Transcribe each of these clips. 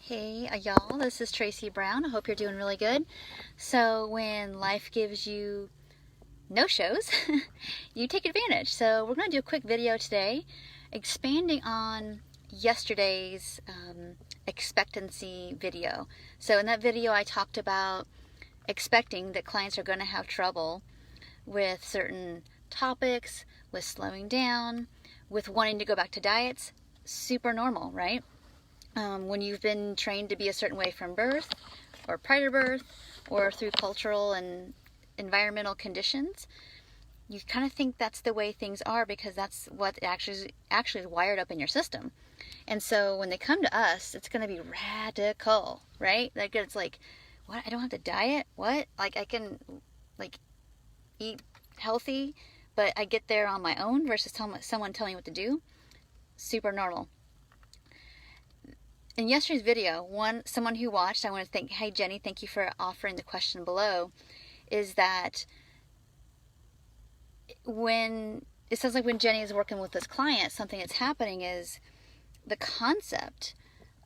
Hey, y'all, this is Tracy Brown. I hope you're doing really good. So, when life gives you no shows, you take advantage. So, we're going to do a quick video today expanding on yesterday's expectancy video. So, in that video, I talked about expecting that clients are going to have trouble with certain topics, with slowing down, with wanting to go back to diets. Super normal, right? When you've been trained to be a certain way from birth or prior to birth or through cultural and environmental conditions, you kind of think that's the way things are because that's what actually is wired up in your system. And so when they come to us, it's going to be radical, right? Like it's like, what? I don't have to diet? What? Like I can like eat healthy, but I get there on my own versus someone telling me what to do. Super normal. In yesterday's video, someone who watched, I want to thank, hey Jenny, thank you for offering the question below, is that it sounds like when Jenny is working with this client, something that's happening is the concept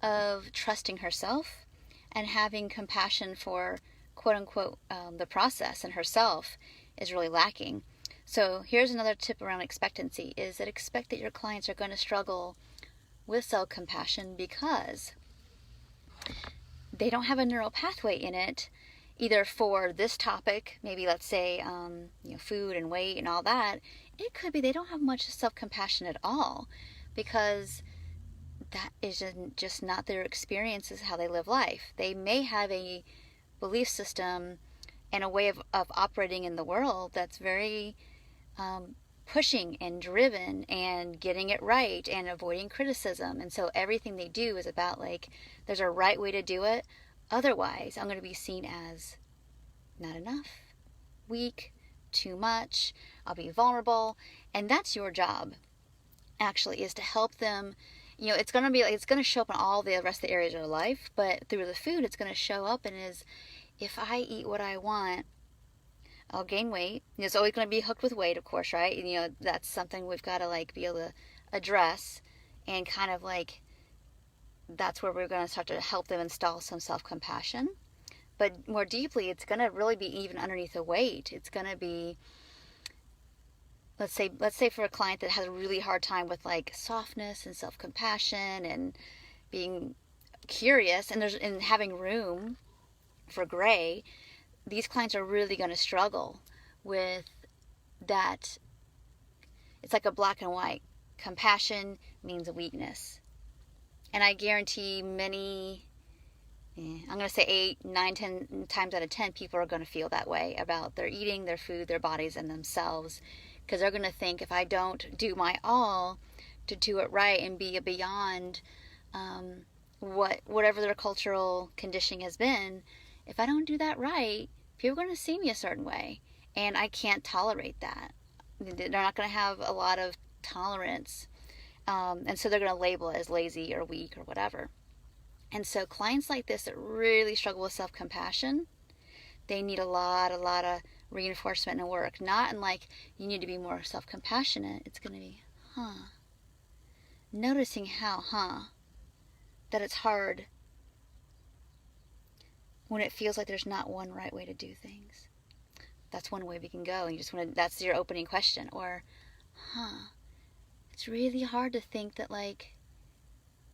of trusting herself and having compassion for quote unquote the process and herself is really lacking. So here's another tip around expectancy is that expect that your clients are going to struggle with self-compassion because they don't have a neural pathway in it either for this topic, maybe let's say food and weight and all that. It could be they don't have much self-compassion at all because that is just not their experiences, how they live life. They may have a belief system and a way of operating in the world that's very pushing and driven and getting it right and avoiding criticism. And so everything they do is about like, there's a right way to do it. Otherwise, I'm going to be seen as not enough, weak, too much. I'll be vulnerable. And that's your job, actually, is to help them. It's going to show up in all the rest of the areas of their life, but through the food, it's going to show up and is, if I eat what I want, I'll gain weight. It's always going to be hooked with weight, of course, right? That's something we've got to be able to address and kind of that's where we're going to start to help them install some self-compassion. But more deeply, it's going to really be even underneath the weight. It's going to be, let's say for a client that has a really hard time with softness and self-compassion and being curious and having room for gray, these clients are really going to struggle with that. It's like a black and white. Compassion means weakness. And I guarantee I'm going to say 8, 9, 10 times out of 10 people are going to feel that way about their eating, their food, their bodies, and themselves. Because they're going to think if I don't do my all to do it right and be beyond whatever their cultural conditioning has been, if I don't do that right, people are going to see me a certain way. And I can't tolerate that. They're not going to have a lot of tolerance. And so they're going to label it as lazy or weak or whatever. And so clients like this that really struggle with self-compassion, they need a lot of reinforcement and work. Not in you need to be more self-compassionate. It's going to be, noticing how, that it's hard when it feels like there's not one right way to do things. That's one way we can go. And you just want to, that's your opening question. Or, it's really hard to think that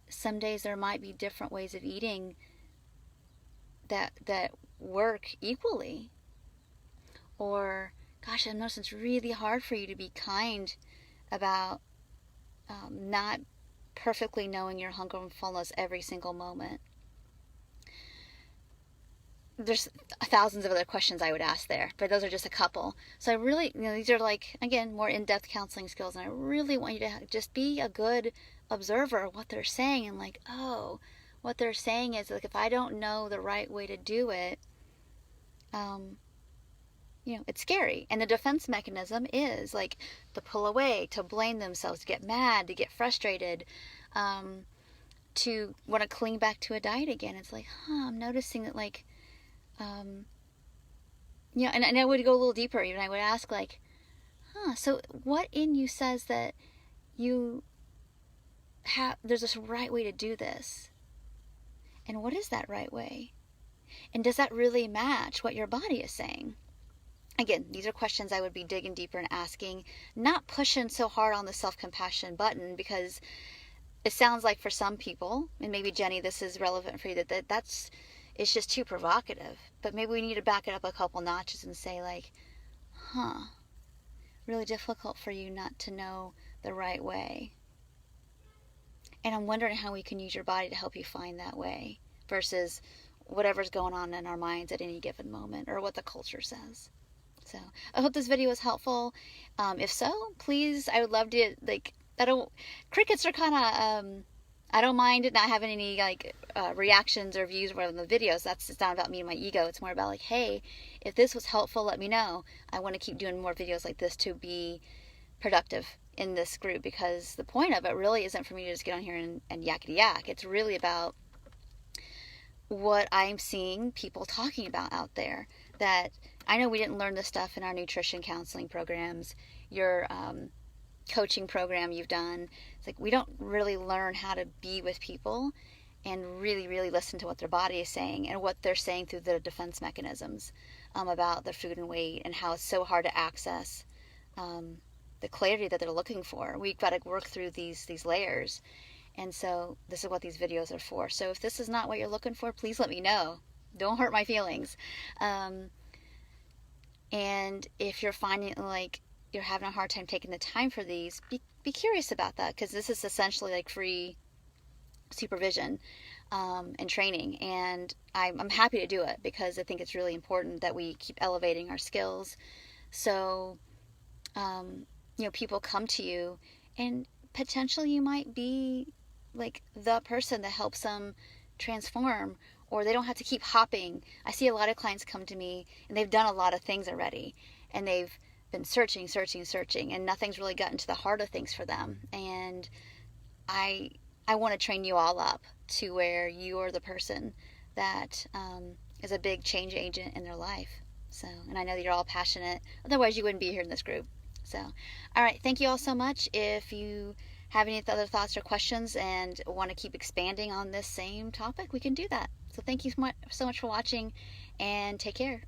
some days there might be different ways of eating that work equally. Or, gosh, I've noticed it's really hard for you to be kind about not perfectly knowing your hunger and fullness every single moment. There's thousands of other questions I would ask there, but those are just a couple. So I really, these are again, more in-depth counseling skills, and I really want you to just be a good observer of what they're saying and what they're saying is if I don't know the right way to do it, it's scary. And the defense mechanism is to pull away, to blame themselves, to get mad, to get frustrated, to want to cling back to a diet again. It's I'm noticing that and I would go a little deeper even. I would ask so what in you says that there's this right way to do this? And what is that right way? And does that really match what your body is saying? Again, these are questions I would be digging deeper and asking, not pushing so hard on the self-compassion button, because it sounds like for some people, and maybe Jenny, this is relevant for you, that's it's just too provocative. But maybe we need to back it up a couple notches and say like, really difficult for you not to know the right way. And I'm wondering how we can use your body to help you find that way versus whatever's going on in our minds at any given moment or what the culture says. So I hope this video was helpful. If so, please, I would love to, like, crickets are kind of, I don't mind not having any reactions or views or whatever in the videos. It's not about me and my ego. It's more about like, hey, if this was helpful, let me know. I want to keep doing more videos like this to be productive in this group, because the point of it really isn't for me to just get on here and yakety yak. It's really about what I'm seeing people talking about out there. That I know we didn't learn this stuff in our nutrition counseling programs, your coaching program you've done. It's like we don't really learn how to be with people and really, really listen to what their body is saying and what they're saying through their defense mechanisms about their food and weight, and how it's so hard to access the clarity that they're looking for. We've got to work through these layers. And so this is what these videos are for. So if this is not what you're looking for, please let me know. Don't hurt my feelings. And if you're finding like you're having a hard time taking the time for these, be curious about that, because this is essentially like free supervision and training. And I'm happy to do it because I think it's really important that we keep elevating our skills. So, people come to you and potentially you might be like the person that helps them transform, or they don't have to keep hopping. I see a lot of clients come to me and they've done a lot of things already and they've been searching, and nothing's really gotten to the heart of things for them. And I want to train you all up to where you are the person that is a big change agent in their life. So, and I know that you're all passionate. Otherwise, you wouldn't be here in this group. So, all right. Thank you all so much. If you have any other thoughts or questions and want to keep expanding on this same topic, we can do that. So thank you so much for watching, and take care.